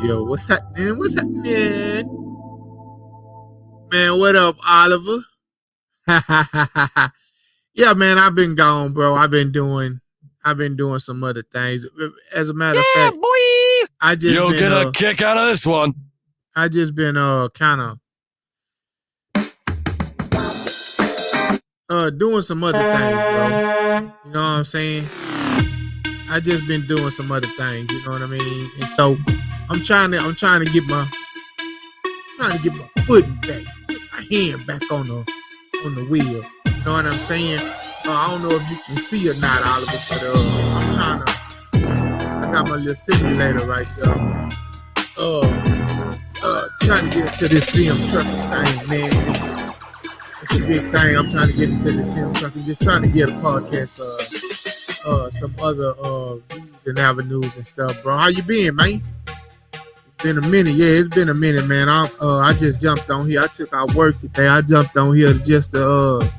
Yo, what's happening? What's happening? Man, what up, Oliver? Yeah, man, I've been gone, bro. I've been doing some other things. As a matter of fact, boy, I just you'll get a kick out of this one. I just been kind of doing some other things, bro. You know what I'm saying? I just been doing some other things, you know what I mean? And so I'm trying to get my footing back, put my hand back on the wheel. You know what I'm saying? I don't know if you can see or not, Oliver, but I got my little simulator right there. Trying to get into this sim trucking thing, man. It's a big thing. I'm trying to get into this sim trucking. Just trying to get a podcast, some other views and avenues and stuff, bro. How you been, man? It's been a minute. Yeah, it's been a minute, man. I just jumped on here. I took out work today. I jumped on here just to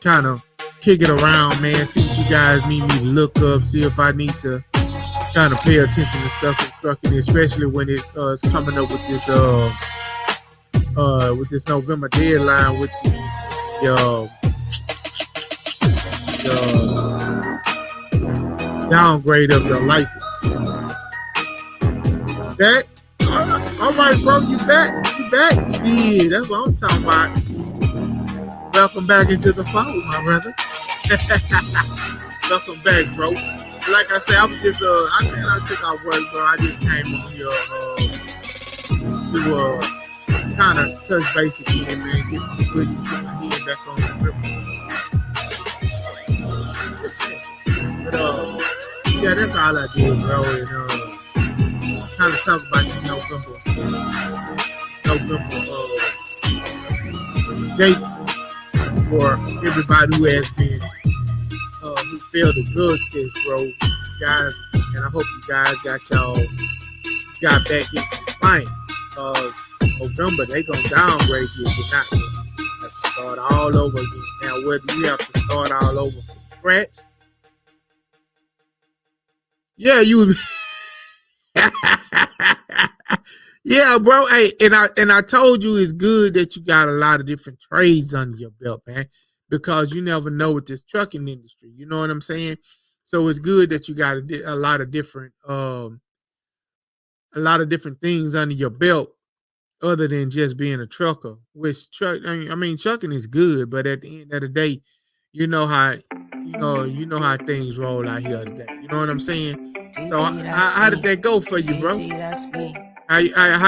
kind of kick it around, man. See what you guys need me to look up. See if I need to kind of pay attention to stuff in trucking, especially when it's coming up with this November deadline with the downgrade of the license. Back? All right, bro, you back? Yeah, that's what I'm talking about. Welcome back into the fold, my brother. Welcome back, bro. Like I said, I was just I took out work, bro. I just came on here to kind of touch base again, man. Get some good, get my head back on the grip. But yeah, that's all I did, bro. And kind of talk about the November date for everybody who has been who failed the drug test, bro. Guys, and I hope you guys got back in compliance. November they gonna downgrade you if you're not. You have to start all over again. Now, whether you have to start all over from scratch, yeah, you. Yeah, bro. Hey, and I told you it's good that you got a lot of different trades under your belt, man, because you never know with this trucking industry. You know what I'm saying? So it's good that you got a lot of different things under your belt, other than just being a trucker. Which trucking is good, but at the end of the day, you know how things roll out here today. You know what I'm saying? So how did that go for you, bro? How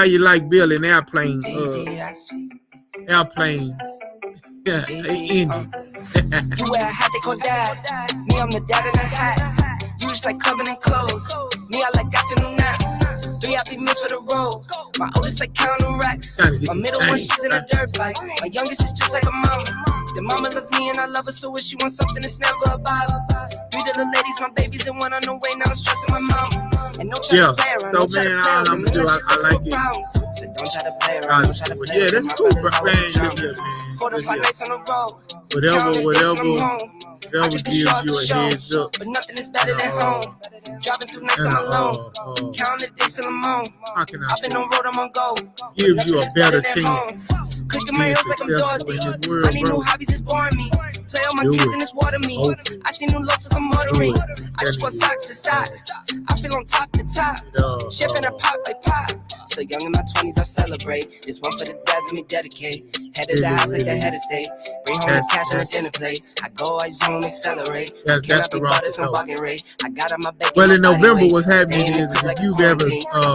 you like building airplanes? Yeah, engines. You wear a hat, they call dad. Me, I'm the dad in a hat. You just like clubbing and clothes. Me, I like afternoon naps. 3 happy meals for the road. My oldest like counting racks. My middle one, she's in a dirt bike. My youngest is just like a mama. The mama loves me and I love her, so if she wants something, it's never a bother. 3 little ladies, my babies, and 1 on the way. Now I'm stressing my mama. And don't try to play around. So man, I like it. So don't try to play around. Don't try to play yeah, that's cool, bro. Man, 4 to 5 nights on the road. Whatever. That would give you a heads up. But nothing is better than home. Driving through nights I'm alone. Counting the days till I'm on. I've been on road, I'm on go. Gives you a better chance. Clicking my heels like I'm Dorothy. I need new hobbies, it's boring me. Play all my kids and it's water me. I see new loafers, I'm motoring. I just want socks and stocks. I feel on top to top. Shipping a pop like pop. So young in my 20s, I celebrate. This one for the dads and me dedicate. Head of the house like the head of state. Bring home the cash and the dinner plate. I go, I zoom, accelerate. That's the route. I got on my back. Well, in November, what's happening is if you've ever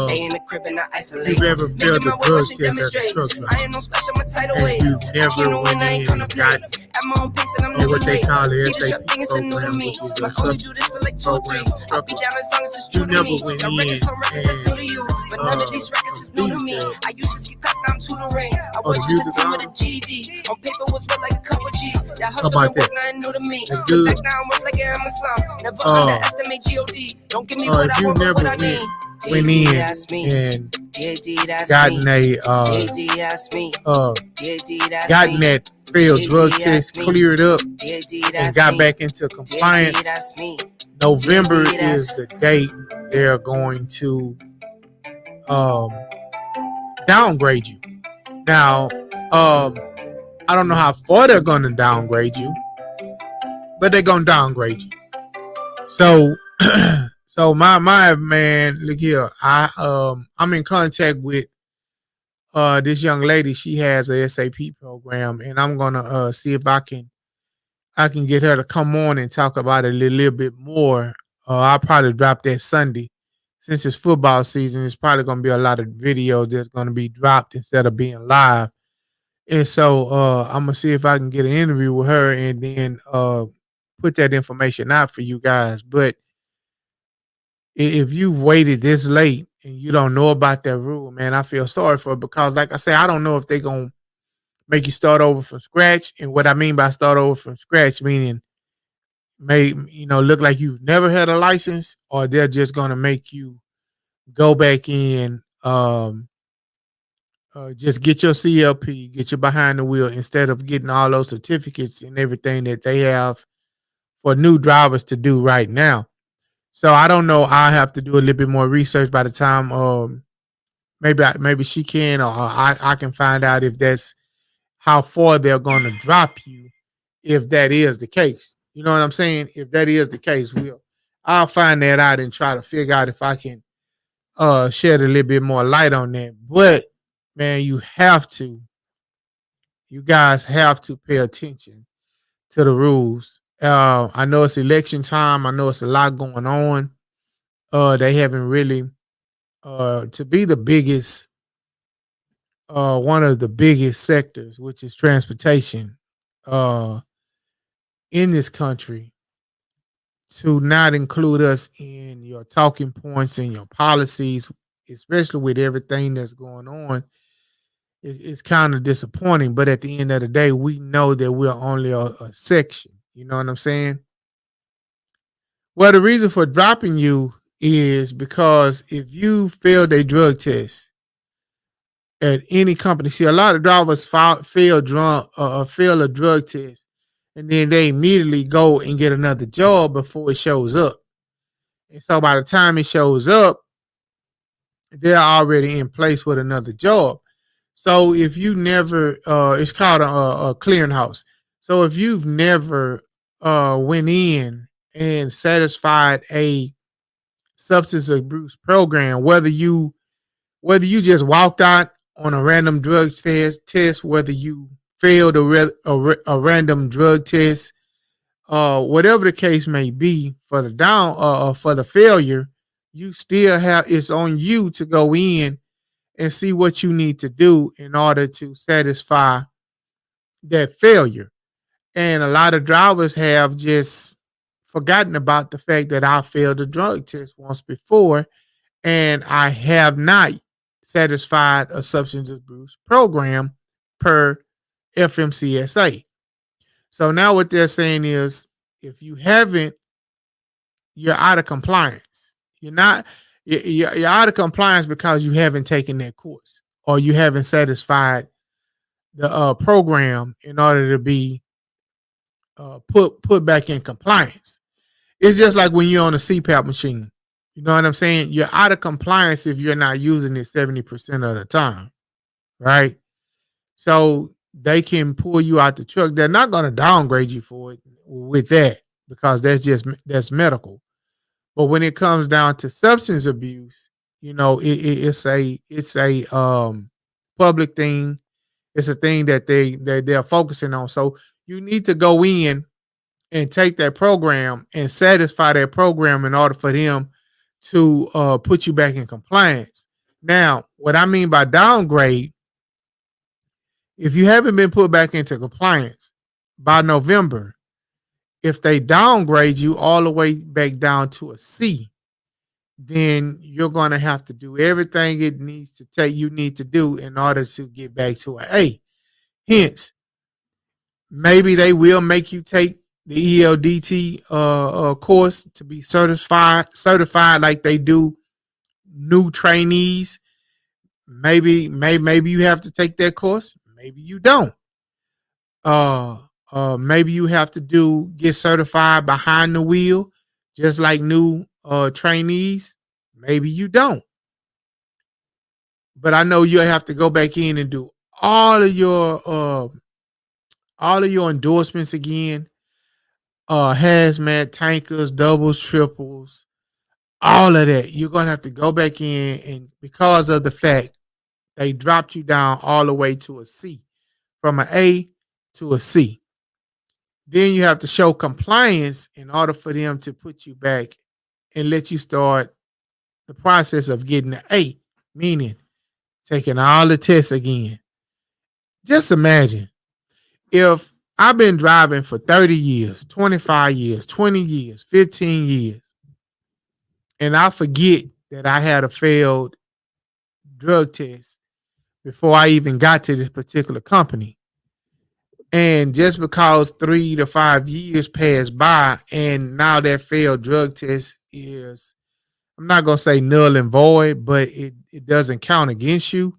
stay in the crib and I isolate. You've ever failed the drug test as a truck driver, I ain't no special, my title and way. you never went in and got at my own pace and I'm never what they late. call the See, the SAP short thing is the new to program, me. which is I a only do this for like 2 or 3. program for I'll be truckers. down as long as it's You true to never me. went The in records, some records is and, new to you, but none of these records is new to me. I used to skip class, now I'm tutoring. I Oh, was the just a music team with a album? GED. On paper was worth like a couple G's. That How hustle about and work, that? nothing new to me. That's Look good. back now, I'm worth like an Amazon. Never underestimate G.O.D. Don't give me what If I you want, but never what I need. went in and gotten gotten that failed drug test cleared up and got back into compliance, November is the date they're going to downgrade you. Now, I don't know how far they're going to downgrade you, but they're going to downgrade you. So, so my man, look here. I'm in contact with this young lady. She has a SAP program, and I'm gonna see if I can get her to come on and talk about it a little bit more. I'll probably drop that Sunday. Since it's football season, it's probably gonna be a lot of videos that's gonna be dropped instead of being live. And so I'm gonna see if I can get an interview with her and then put that information out for you guys. But if you've waited this late and you don't know about that rule, man, I feel sorry for it because, like I say, I don't know if they're going to make you start over from scratch. And what I mean by start over from scratch, meaning look like you've never had a license, or they're just going to make you go back in, just get your CLP, get you behind the wheel instead of getting all those certificates and everything that they have for new drivers to do right now. So I don't know. I'll have to do a little bit more research by the time maybe she can, or I can find out if that's how far they're going to drop you, if that is the case. You know what I'm saying? If that is the case, I'll find that out and try to figure out if I can shed a little bit more light on that. But man, you guys have to pay attention to the rules. I know it's election time. I know it's a lot going on. They haven't really, to be the biggest, one of the biggest sectors, which is transportation, in this country, to not include us in your talking points and your policies, especially with everything that's going on, it's kind of disappointing. But at the end of the day, we know that we're only a section. You know what I'm saying? Well, the reason for dropping you is because if you failed a drug test at any company, see, a lot of drivers fail a drug test, and then they immediately go and get another job before it shows up. And so by the time it shows up, they're already in place with another job. So if you never, it's called a clearinghouse. So if you've never went in and satisfied a substance abuse program, whether you just walked out on a random drug test, whether you failed a random drug test, whatever the case may be, for the failure, you still have, it's on you to go in and see what you need to do in order to satisfy that failure. And a lot of drivers have just forgotten about the fact that I failed a drug test once before, and I have not satisfied a substance abuse program per FMCSA. So now what they're saying is, if you haven't, you're out of compliance. You're out of compliance because you haven't taken that course, or you haven't satisfied the program in order to be put back in compliance. It's just like when you're on a CPAP machine. You know what I'm saying? You're out of compliance if you're not using it 70% of the time, right? So they can pull you out the truck. They're not going to downgrade you for it with that because that's medical. But when it comes down to substance abuse, it's a public thing. It's a thing that they're focusing on. So you need to go in and take that program and satisfy that program in order for them to put you back in compliance. Now, what I mean by downgrade, if you haven't been put back into compliance by November, if they downgrade you all the way back down to a C, then you're going to have to do everything you need to do in order to get back to an A. Hence, maybe they will make you take the ELDT course to be certified like they do new trainees. Maybe you have to take that course. Maybe you don't. Maybe you have to get certified behind the wheel, just like new trainees. Maybe you don't. But I know you'll have to go back in and do all of your endorsements again. Hazmat, tankers, doubles, triples, all of that. You're gonna have to go back in, and because of the fact they dropped you down all the way to a C, from an A to a C. Then you have to show compliance in order for them to put you back and let you start the process of getting an A, meaning taking all the tests again. Just imagine if I've been driving for 30 years, 25 years, 20 years, 15 years, and I forget that I had a failed drug test before I even got to this particular company. And just because 3 to 5 years passed by and now that failed drug test is, I'm not going to say null and void, but it doesn't count against you.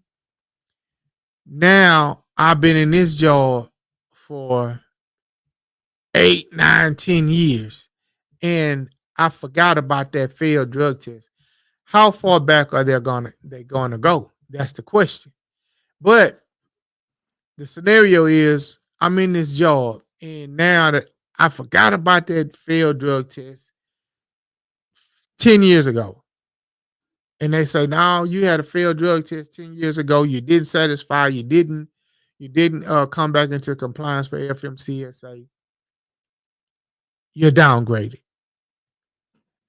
Now I've been in this job for 8, 9, 10 years and I forgot about that failed drug test. How far back are they gonna go? That's the question. But the scenario is I'm in this job and now that I forgot about that failed drug test 10 years ago. And they say, no, you had a failed drug test 10 years ago. You didn't satisfy. You didn't come back into compliance for FMCSA. You're downgraded.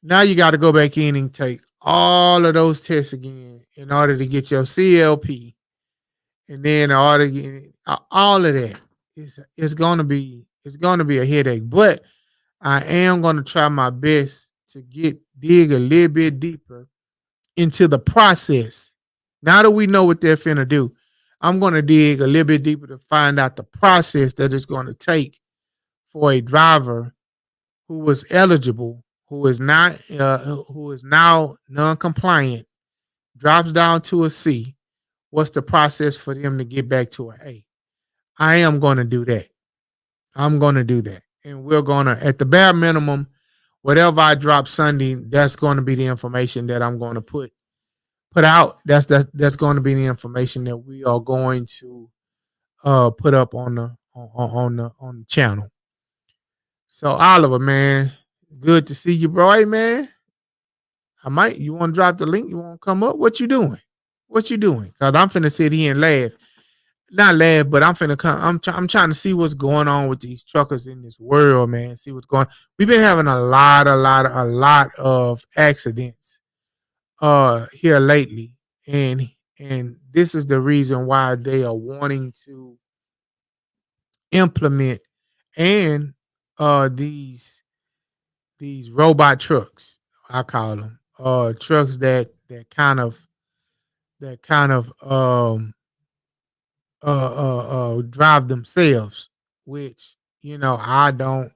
Now you got to go back in and take all of those tests again in order to get your CLP. And then all of that. It's gonna be a headache. But I am gonna try my best to dig a little bit deeper into the process. Now that we know what they're finna do, I'm gonna dig a little bit deeper to find out the process that it's gonna take for a driver who was eligible, who is now non-compliant, drops down to a C. What's the process for them to get back to an A? I am going to do that. I'm going to do that. And we're going to, at the bare minimum, whatever I drop Sunday, that's going to be the information that I'm going to put out. That's going to be the information that we are going to put up on the channel. So Oliver, man, good to see you, bro. Hey, man, you want to drop the link? You want to come up? What you doing? Because I'm finna sit here and laugh. Not laugh, but I'm finna come. I'm trying to see what's going on with these truckers in this world, man. See what's going on. We've been having a lot of accidents here lately. And this is the reason why they are wanting to implement and these robot trucks, I call them. Trucks that kind of drive themselves, which I don't.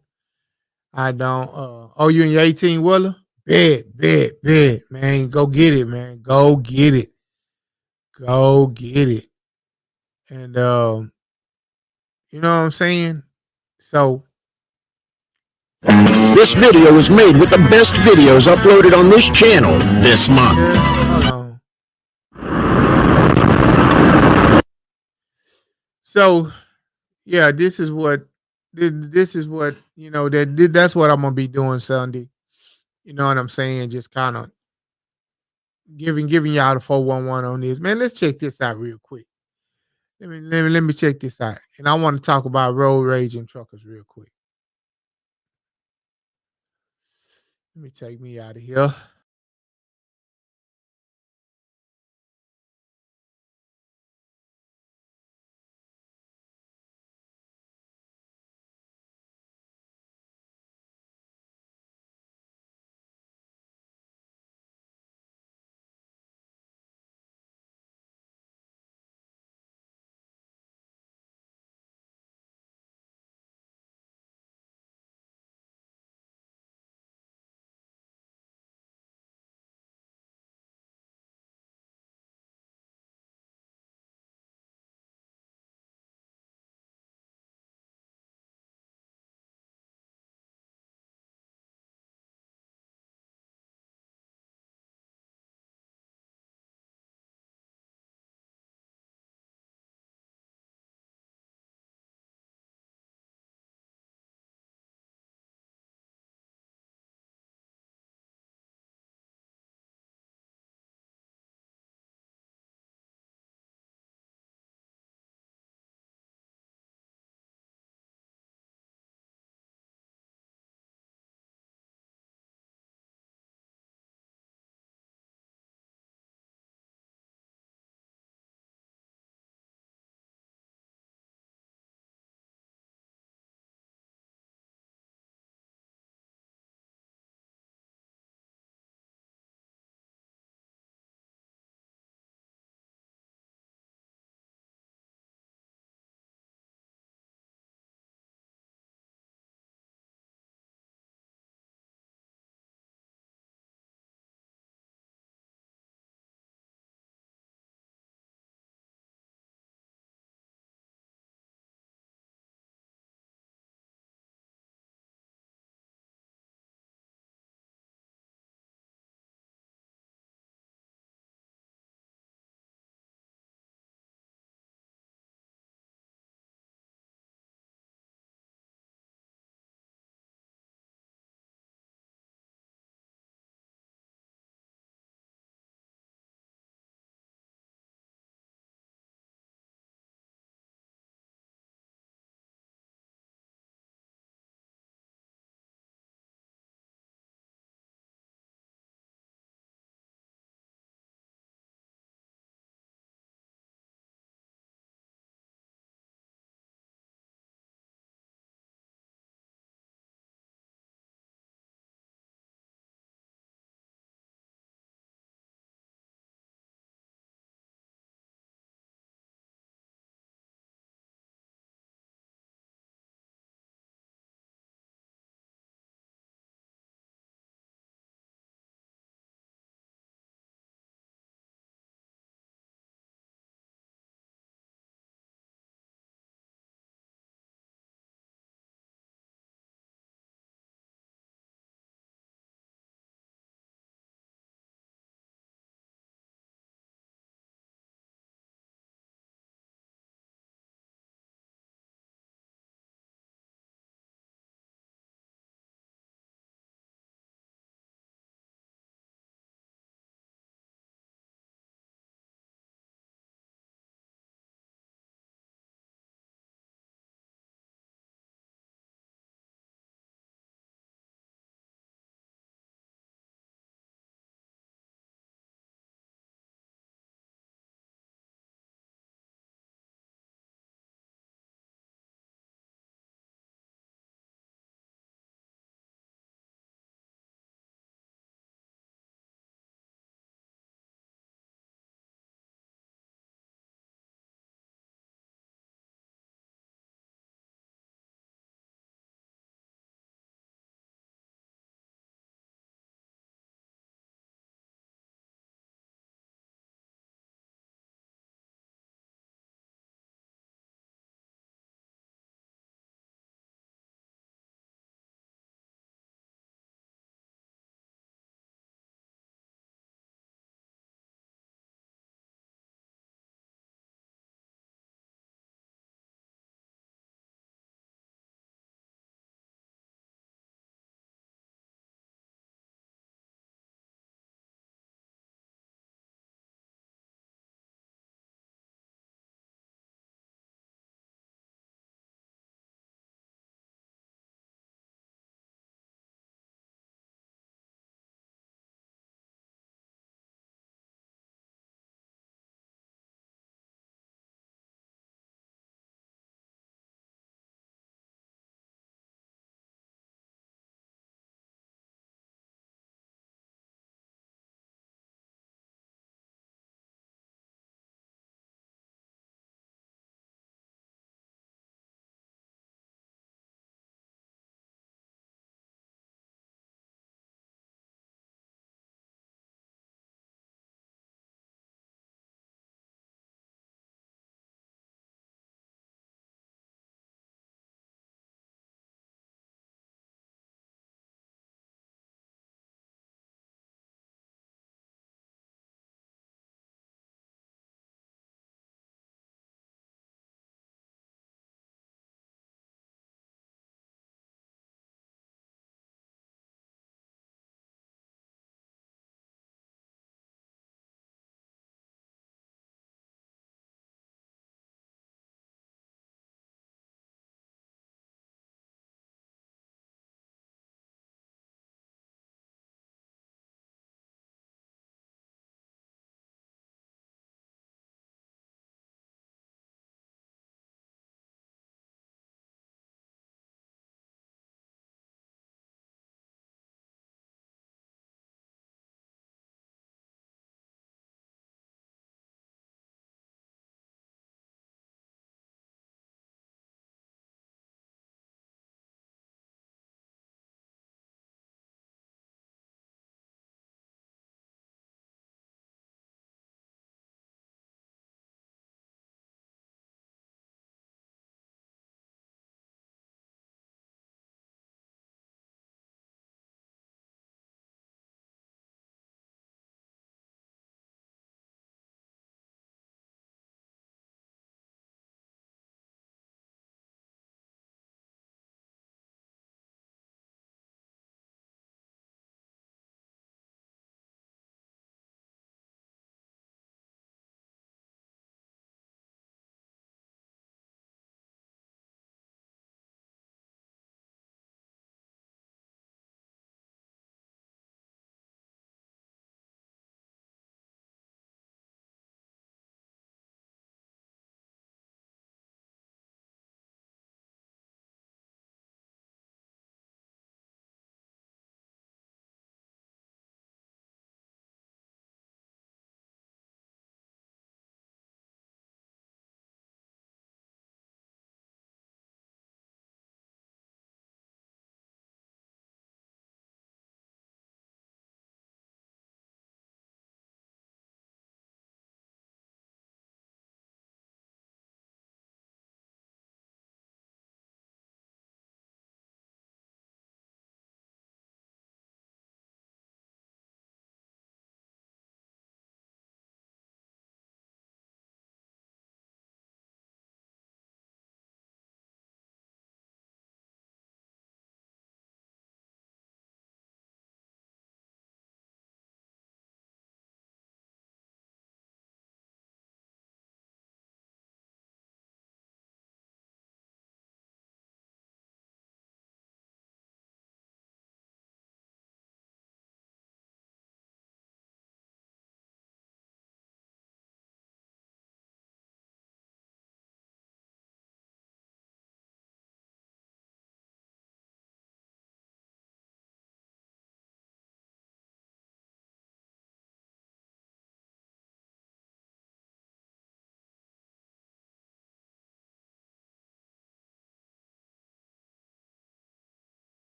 Oh, you in your 18 wheeler? Bet, man. Go get it, man. Go get it. And you know what I'm saying? So This video was made with the best videos uploaded on this channel this month. Hold on. So, yeah, this is what that's what I'm gonna be doing Sunday. You know what I'm saying? Just kind of giving y'all the 411 on this. Man, let's check this out real quick. Let me check this out. And I want to talk about road rage and truckers real quick. Let me take me out of here.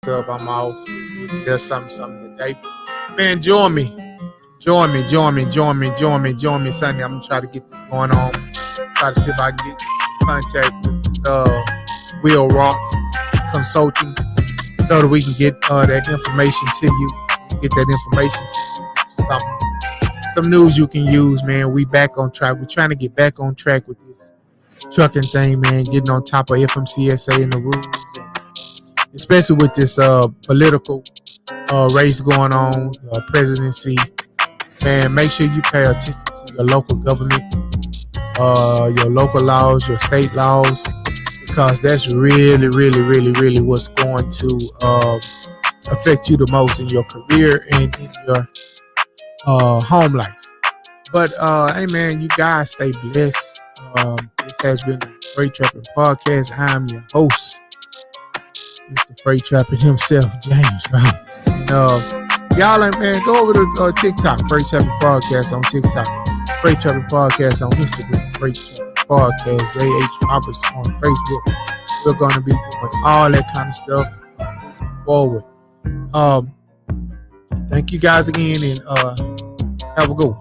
stuff. I'm off. There's something today. Man, join me Sunday. I'm gonna try to get this going on. Try to see if I can get in contact with Will Roth Consulting so that we can get that information to you. Get that information to you. Some news you can use, man. We back on track. We're trying to get back on track with this trucking thing, man. Getting on top of FMCSA and the rules, especially with this political race going on, presidency. Man, make sure you pay attention to your local government, your local laws, your state laws, because that's really what's going to affect you the most in your career and in your home life. But hey man, you guys stay blessed. This has been the Freight Trapping Podcast. I'm your host, Mr. Freight Trapping himself, James Brown. Y'all, man, go over to TikTok, Freight Trapping Podcast on TikTok, Freight Trapping Podcast on Instagram, Freight Trapping Podcast, J.H. Roberts on Facebook. We're going to be doing all that kind of stuff forward. Thank you guys again, and have a good one.